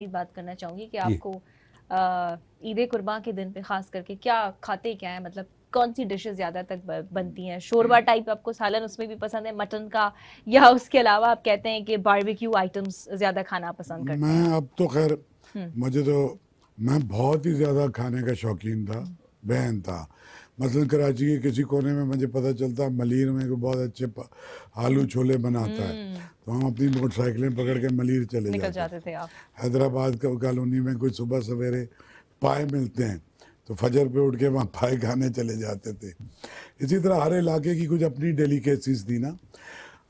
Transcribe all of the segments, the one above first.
बात करना चाहूंगी कि जी। आपको ईद कुर्बान के दिन पे खास करके क्या खाते क्या है, मतलब कौन सी डिशेस ज्यादा तक बनती हैं? शोरबा टाइप आपको सालन उसमें भी पसंद है मटन का, या उसके अलावा आप कहते हैं कि बारबेक्यू आइटम्स ज्यादा खाना पसंद करते मैं हैं? अब तो खैर हम्म। मुझे तो मैं बहुत ही ज़्यादा खाने का शौकीन था, बहन था। मसलन कराची के किसी कोने में मुझे पता चलता मलीर में कोई बहुत अच्छे आलू छोले बनाता है, तो हम अपनी मोटरसाइकिलें पकड़ के मलीर चले निकल जाते जाते थे आप। हैदराबाद का कॉलोनी में कोई सुबह सवेरे पाए मिलते हैं तो फजर पे उठ के वहाँ पाए खाने चले जाते थे। इसी तरह हर इलाके की कुछ अपनी डेलिकेसीज थी ना।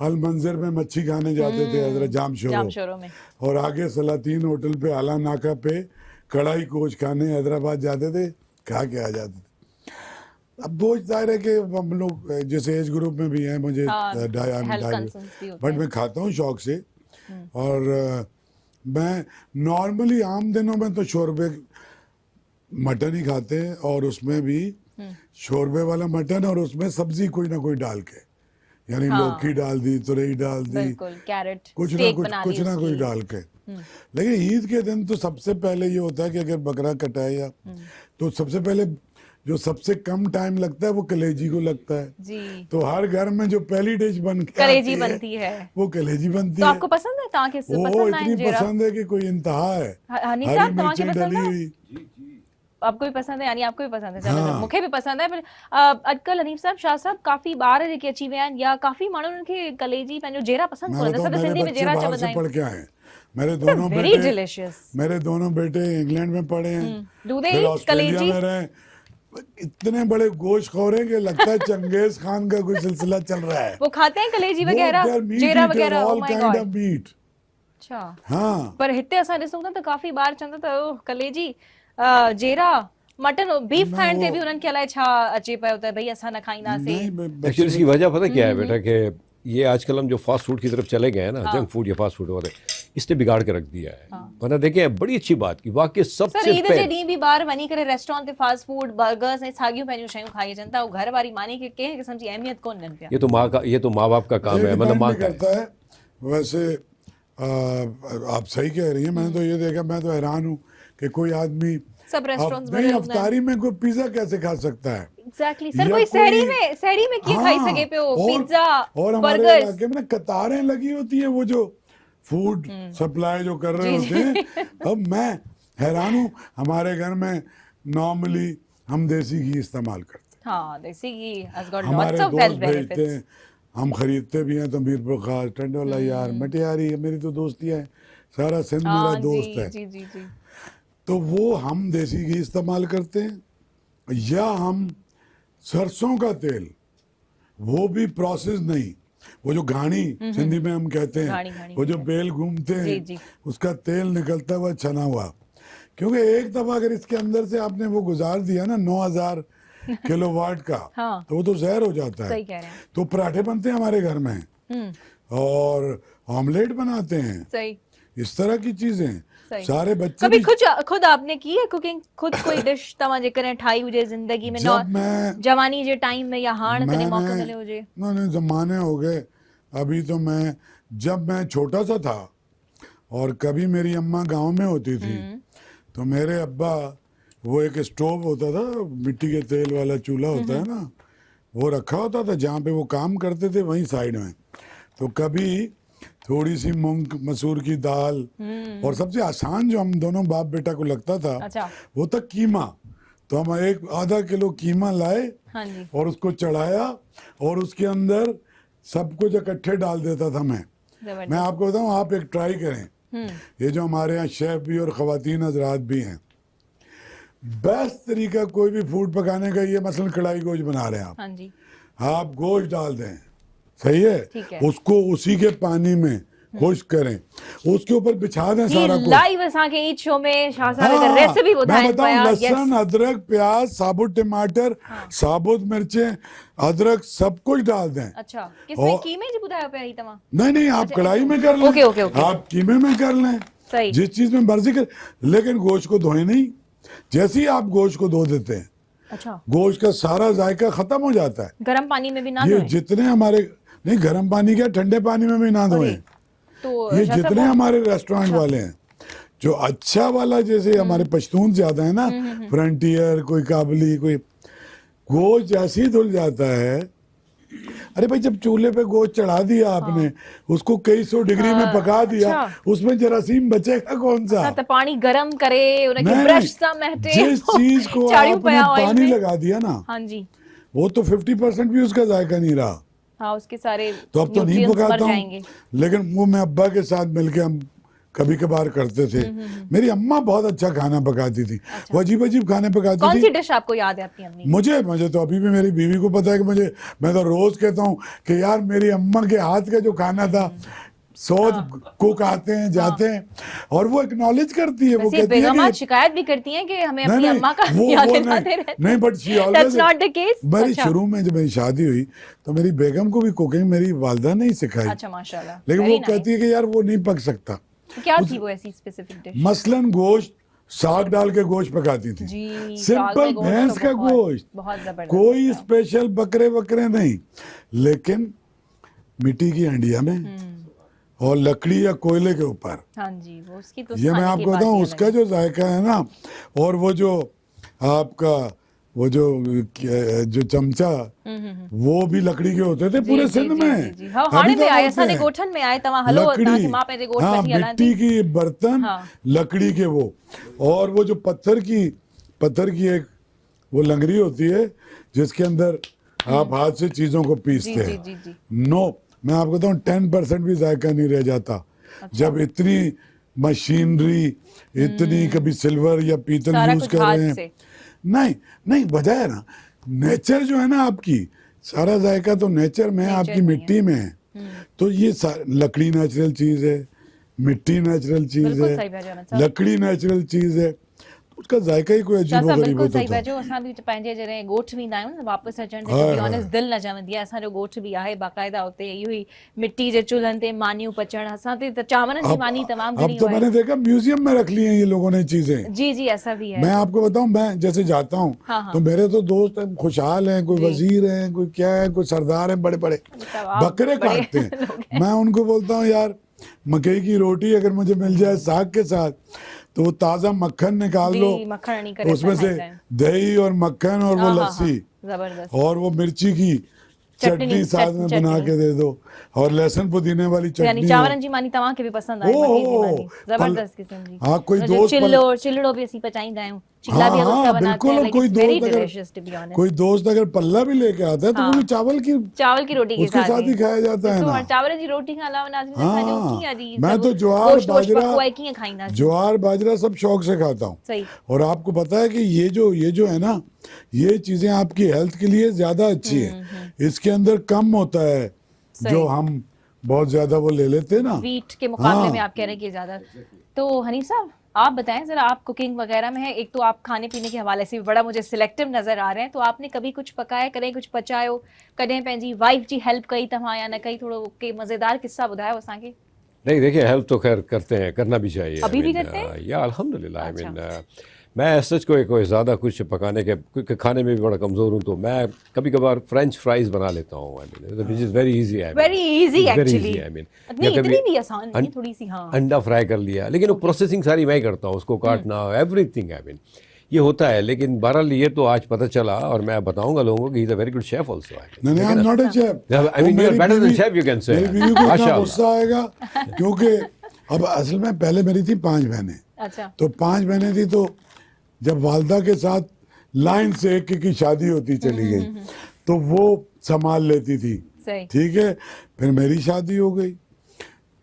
अल मंजर में मच्छी खाने जाते थे हजरत जामशोरो में, और आगे सलातीन होटल पे आला नाका पे कढ़ाई कोच खाने हैदराबाद जाते थे, खा के आ जाते थे। अब वो जाहिर है कि हम लोग जैसे एज ग्रुप में भी हैं, मुझे बट मैं खाता हूँ शौक से। और मैं नॉर्मली आम दिनों में तो शोरबे मटन ही खाते हैं, और उसमें भी शोरबे वाला मटन और उसमें सब्जी कोई ना कोई डाल के, यानी लौकी डाल दी, तुरई डाल दी, कैरेट, कुछ ना कुछ डाल के। लेकिन ईद के दिन तो सबसे पहले ये होता है कि अगर बकरा कटाए या तो सबसे पहले जो सबसे कम टाइम लगता है वो कलेजी को लगता है जी। तो हर घर में जो पहली डिश बन के कलेजी बनती है वो कलेजी बनती तो है। आपको पसंद है? ताकि वो इतनी पसंद है कि कोई इंतहा है। हनी हरी साहब मिर्ची डली हुई। आपको भी पसंद है, यानी आपको भी पसंद है? चलो हाँ। मुझे भी पसंद है, पर अजकल हनीफ साहब, शाह साहब काफी बार जेके अची विया आहिनि, या काफी माण्हू उनखे कलेजी पंहिंजो जेरा पसंद कोन्हे, असां त सिंधी में जेरा चवंदा पढ़ के आए। मेरे दोनों बेटे इंग्लैंड में पढ़े हैं, फिर ऑस्ट्रेलिया में रहे। इतने बड़े गोश्तखोर हैं कि लगता है चंगेज खान का कोई सिलसिला चल रहा है। वो खाते हैं कलेजी वगैरह, जेरा वगैरह? All kind of meat. अच्छा। हाँ, पर हिते असां ॾिसूं था त काफ़ी बार चवंदा त ओह कलेजी, जेरा, मटन, बीफ खाइण ते भी उन्हनि खे अलाए छा अचे पियो त भई असां न खाईंदासीं। एक्चुअली इसकी वजह पता क्या है बेटा, कि ये आजकल हम जो फास्ट फूड की तरफ चले गए हैं ना, जंक फूड या फास्ट फूड वाले, इसने बिगाड़ के रख दिया है। वरना देखिए बड़ी अच्छी बात की, वाकई सबसे सर ईद जे ॾींहुं भी ॿार वञी करे रेस्टोरेंट ते फास्ट फूड, बर्गर्स ऐं साॻियूं पंहिंजियूं शयूं खाई अचनि था, घर वारी मानी खे कंहिं क़िस्म जी अहमियत कोन ॾियनि पिया। ये तो माँ बाप का काम है, मतलब माँ करता है। वैसे आप सही कह रही हैं। मैंने तो ये देखा, मैं तो हैरान हूँ कि कोई आदमी सब रेस्टोरेंट्स नहीं अफ्तारी में कोई पिज्जा कैसे खा सकता है। एग्जैक्टली सर, कोई सहरी में क्या खाई सके पे पिज्जा, और हमारे इलाके में कतारें लगी होती है वो जो फूड सप्लाई जो कर रहे होते हैं। अब मैं हैरान हूँ, हमारे घर में नॉर्मली हम देसी घी इस्तेमाल करते हैं। हाँ, देसी घी has got हमारे lots of दोस्त health भेजते benefits। हैं, हम खरीदते भी हैं। तो मीरपुर खास, टंडोला यार, मटियारी, मेरी तो दोस्तियाँ हैं, सारा सिंध मेरा दोस्त है। जी जी जी। तो वो हम देसी घी इस्तेमाल करते हैं, या हम सरसों का तेल, वो भी प्रोसेस नहीं, वो जो घानी सिंधी में हम कहते हैं, वो जो बेल घूमते हैं उसका तेल निकलता हुआ छना हुआ। क्योंकि एक दफा अगर इसके अंदर से आपने वो गुजार दिया ना 9000 किलोवाट का, तो वो तो जहर हो जाता है। सही कह रहे हैं। तो पराठे बनते हैं हमारे घर में, और ऑमलेट बनाते हैं, सही, इस तरह की चीजें। सारे बच्चे कभी खुद आपने की है कुकिंग? खुद कोई डिश तव्हां जेकॾहिं ठाही हुजे जिंदगी में, जवानी जे टाइम में या हाण कॾहिं मौको मिलियो हुजे? नहीं, जमाने हो गए। अभी तो जब मैं छोटा सा था और कभी मेरी अम्मा गांव में होती थी, तो मेरे अब्बा, वो एक स्टोव होता था, मिट्टी के तेल वाला चूल्हा होता है ना, वो रखा होता था जहाँ पे वो काम करते थे वहीं साइड में। तो कभी थोड़ी सी मूंग मसूर की दाल, और सबसे आसान जो हम दोनों बाप बेटा को लगता था, वो था कीमा। तो हम आधा किलो कीमा लाए, और उसको चढ़ाया, और उसके अंदर सब कुछ इकट्ठे डाल देता था मैं आपको बताऊं, आप एक ट्राई करें। ये जो हमारे यहाँ शेफ भी और ख़वातीन हजरात भी हैं, बेस्ट तरीका कोई भी फूड पकाने का ये, मसलन कढ़ाई गोश्त बना रहे हैं आप गोश्त डाल दें, सही है, उसको उसी के पानी में खुश्क करें, उसके ऊपर बिछा दें सारा कुछ। लाइव असांखे ईद शो में शाह साहब एक रेसिपी बुधाएं पिया। लहसुन, अदरक, प्याज, साबुत टमाटर, साबुत मिर्चें, अदरक, सब कुछ डाल दें। अच्छा, किसने कीमे जी बुधाया पिया ही तमाम? नहीं, आप कढ़ाई में कर लें। ओके। आप कीमे में कर लें, सही, जिस चीज में मर्जी कर, लेकिन गोश्त को धोए नहीं। जैसे ही आप गोश्त को धो देते हैं, अच्छा, गोश्त का सारा जायका खत्म हो जाता है। गर्म पानी में भी ना ये जितने हमारे, नहीं गर्म पानी क्या, ठंडे पानी में भी ना धोएं। तो ये जितने हमारे रेस्टोरेंट वाले हैं जो अच्छा वाला जैसे हमारे पश्तून ज्यादा है ना, फ्रंटियर, कोई काबली, कोई गोश्त जैसे ही धुल जाता है, अरे भाई जब चूल्हे पे गोश्त चढ़ा दिया आपने, उसको कई सौ डिग्री में पका दिया, अच्छा। उसमें जरासीम बचेगा कौन सा? तो पानी गरम करे, उनके नहीं, ब्रश सा महटे, जिस चीज को चाड़ू आपने पया ऑयल पानी में। लगा दिया ना, हाँ जी, वो तो 50% भी उसका जायका नहीं रहा। हाँ उसके सारे तो अब तो नहीं nutrients मर पकाता हूँ, जाएंगे। लेकिन वो मैं अब्बा के साथ मिलके हम कभी कभार करते थे। मेरी अम्मा बहुत अच्छा खाना पकाती थी, वो अजीब अजीब खाने पकाती कौन थी। सी डिश आपको याद है अपनी अम्मी की? मुझे तो अभी भी मेरी बीवी को पता है कि मैं तो रोज कहता हूँ कि यार मेरी अम्मा के हाथ का जो खाना था, 100 कुक आते हैं जाते हैं और वो एक्नॉलेज करती है, वो वैसे कहती है बेगमात कि शिकायत भी करती हैं कि हमें अपनी नहीं, अम्मा का वो याद नहीं, दिलाते रहते हैं। नहीं, but she always, That's not the case? मेरी अच्छा। शुरू में जब मेरी शादी हुई तो मेरी बेगम को भी कुकिंग मेरी वालदा ने ही सिखाई, अच्छा माशाल्लाह, लेकिन very वो कहती है कि यार वो नहीं पक सकता। nice। क्या थी वो ऐसी स्पेसिफिक डिश? मसलन गोश्त, साग डाल के गोश्त पकाती थी, जी, साग में सिंपल गोश्त भैंस तो का गोश्त, बहुत जबरदस्त कोई होता है। स्पेशल बकरे नहीं, लेकिन मिट्टी की हंडिया में और लकड़ी या कोयले के ऊपर। हाँ जी, वो उसकी तो ये मैं खाने की आपको बात बताऊं, ही उसका अलग है। जो जायका है ना, और वो जो आपका वो जो चमचा, वो भी लकड़ी के होते थे पूरे सिंध में। हाँ अभी हाणे में तक आए, होते असांजे हैं। गोठन में आए, तव्हां हलो हुतां कि मां पंहिंजे गोठ हाँ, वठी हलांदी। मिट्टी की बर्तन, हाँ। लकड़ी के वो, और वो जो पत्थर की एक वो लंगरी होती है जिसके अंदर आप हाथ से चीजों को पीसते जी, हैं। जी, जी। नो, मैं आपको बताऊं 10% भी जायका नहीं रह जाता। जब इतनी मशीनरी, इतनी कभी सिल्वर या पीतल सारा यूज कुछ कर हाथ रहे हैं, से। नहीं वजह है ना, नेचर जो है ना आपकी, सारा जायका तो नेचर में है, नेचर आपकी में मिट्टी में है। तो ये लकड़ी नेचुरल चीज है, मिट्टी नेचुरल चीज बिल्कुल है, सही पिया चओ अहमद साहब। लकड़ी नेचुरल चीज है, उसका जायका ही कोई शाह अजीबो साहब गरीब बिल्कुल होता सही पिया था। चओ। असां बि पंहिंजे जॾहिं ॻोठ वेंदा आहियूं न वापसि अचण ते, हाँ, टू बी हाँ। ऑनेस्ट दिलि न जमंदी आहे। असांजो ॻोठ बि आहे बाक़ाइदा, उते इहो ई मिट्टी जे चुल्हनि ते मानियूं पचण, असां ते त चांवरनि जी मानी तमामु अब घणी तो आहे। मैंने देखा म्यूजियम में रख ली हैं ये लोगों ने चीजें। जी जी, ऐसा भी है। मैं आपको बताऊं, मैं जैसे जाता हूँ हाँ, हाँ। तो मेरे तो दोस्त हैं, खुशहाल हैं, कोई जी। वजीर हैं, कोई क्या है, कोई सरदार हैं, बड़े बड़े मतलब आप बकरे बड़े काटते हैं। लोग हैं। मैं उनको बोलता हूँ यार मकई की रोटी अगर मुझे मिल जाए साग के साथ, तो वो ताजा मक्खन निकाल जी, लो, मक्खन नहीं करे उसमें से खाईंदा आहिनि। दही और मक्खन और वो हाँ, हाँ, लस्सी जबरदस्त। और वो मिर्ची की चटनी साथ में बना के दे दो, और लहसुन पुदीने वाली यानी चटनी हो। चांवरनि जी मानी तव्हांखे बि पसंद आहे, मक्के जी मानी जबरदस्त किस्म जी। हाँ, कोई उनजो दोस्त चिल्लो भी असीं पचाईंदा आहियूं, चीला भी हम उसका बनाते बिल्कुल। हैं, और लेकिन कोई इट्स वेरी दोस्त अगर डिलीशियस टू बी ऑनेस्ट। कोई दोस्त अगर पल्ला भी लेके आता है तो वो भी चावल की रोटी के उसके साथ ही खाया जाता है ना। चावल जी रोटी खां अलावा नाज़रीन हाँ, असांजो कीअं अॼु मैं सभु तो गोश्त वोश्त पको आहे, कीअं खाईंदासीं? ज्वार बाजरा सब शौक से खाता हूँ। सही। और आपको पता है कि ये जो है ना, ये चीजें आपकी हेल्थ के लिए ज्यादा अच्छी है। इसके अंदर कम होता है जो हम बहुत ज्यादा वो ले लेते हैं ना, वीट के मुकाबले हाँ। में आप कह रहे हैं कि ज्यादा। तो हनीफ साहब आप बताएं जरा, आप कुकिंग वगैरह में है, एक तो आप खाने पीने के हवाले से भी बड़ा मुझे सिलेक्टिव नजर आ रहे हैं, तो आपने कभी कुछ पकाया, करें कुछ पचायो, कदें पंहिंजी वाइफ जी हेल्प कई तव्हां या न कई? थोड़ो के मजेदार किस्सा ॿुधायो असांखे। नहीं देखिए, हेल्प तो खैर करते हैं, करना भी चाहिए। अभी भी करते हैं? या अल्हम्दुलिल्लाह। आई अच्छा। मीन मैं सच कोई ज़्यादा कुछ पकाने के क्योंकि खाने में भी बड़ा कमज़ोर हूँ, तो मैं कभी कभार फ्रेंच फ्राइज बना लेता हूँ। I mean which is very easy. Very easy actually. I mean नहीं इतनी भी आसान नहीं, थोड़ी सी। हाँ, अंडा फ्राई कर लिया, लेकिन वो प्रोसेसिंग सारी मैं ही करता हूँ, उसको काटना एवरीथिंग। आई मीन ये होता है, लेकिन बहरहाल ये तो आज पता चला, और मैं बताऊंगा लोगों को कि he is a very good chef also. नहीं, I am not a chef. I mean you are better than chef, you can say. मेरी बीवी को इतना गुस्सा आएगा क्योंकि अब असल में पहले मेरी थी 5 बहनें। अच्छा। तो 5 बहनें थी, तो जब वालदा के साथ लाइन से एक की शादी होती चली गई तो वो संभाल लेती थी। सही। ठीक है, फिर मेरी शादी हो गई,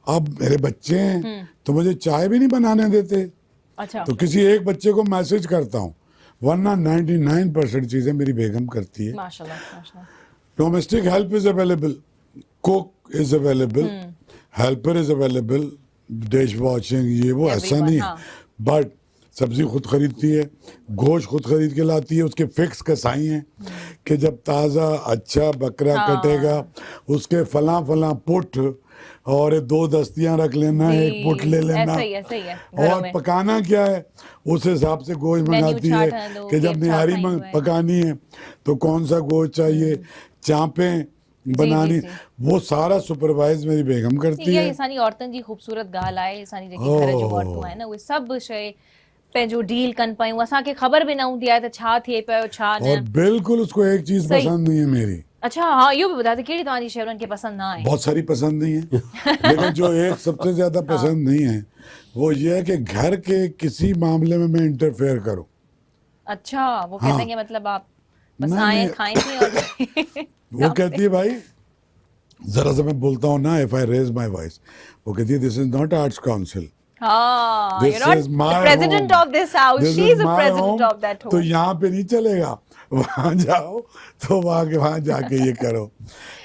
अब मेरे बच्चे हैं तो मुझे चाय भी नहीं बनाने देते। अच्छा। तो किसी एक बच्चे को मैसेज करता हूँ, वरना 99% चीजें मेरी बेगम करती है। माशाल्लाह माशाल्लाह। Domestic help is available, cook is available, helper is available, dish washing ये वो ऐसा नहीं है। बट सब्जी खुद खरीदती है, गोश्त खुद खरीद के लाती है, उसके फिक्स कसाई हैं कि जब ताज़ा अच्छा बकरा कटेगा उसके फला पुट और 2 दस्तियां रख लेना, 1 पुट ले लेना। ऐसा ही है और पकाना क्या है उस हिसाब से गोश्त मंगाती है कि जब निहारी पकानी है तो कौन सा गोश्त चाहिए, चाँपें बनानी, जी। वो सारा सुपरवाइज मेरी बेगम करती इहा है। असांजी औरतुनि जी ख़ूबसूरत ॻाल्हि आहे, असांजी जेकी घर जूं औरतूं आहिनि उहे सभु शइ पंहिंजो डील कनि पियूं, असांखे ख़बर बि न हूंदी आहे त छा थिए पियो छा और न। बिल्कुल उसको एक चीज सही। पसंद नहीं है मेरी, अच्छा हाँ, इहो बि ॿुधायो त कहिड़ी तव्हांजी शइ उन्हनि खे पसंदि न आहे? बहुत सारी पसंद नहीं है लेकिन जो एक सबसे ज्यादा पसंद नहीं है वो ये है कि घर के किसी मामले में मैं इंटरफेयर करूं। अच्छा, वो कहते हैं कि मतलब आप बस नहीं, आए नहीं। खाएं थी और वो कहती है भाई, जरा सा मैं बोलता हूँ ना, if I raise my voice, वो कहती है this is not arts council, हाँ, this you're not is the my president of this house, this she is is the my president home. of that तो home. यहाँ पे नहीं चलेगा, वहां जाओ तो वहां जाके ये करो।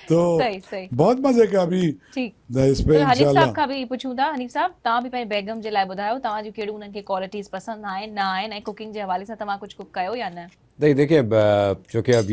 तो सही सही, बहुत मजे का अभी ठीक। इस पे तो हनीफ इंशाल्लाह। साहब खां बि पुछूं था, हनीफ साहब तव्हां बि पंहिंजे बेगम जे लाइ ॿुधायो तव्हां जूं कहिड़ियूं उन्हनि खे क्वालिटीज़ पसंदि आहिनि न आहिनि, ऐं कुकिंग जे हवाले सां तव्हां कुझु कुक कयो या न? नहीं देखिए, चूँकि अब ये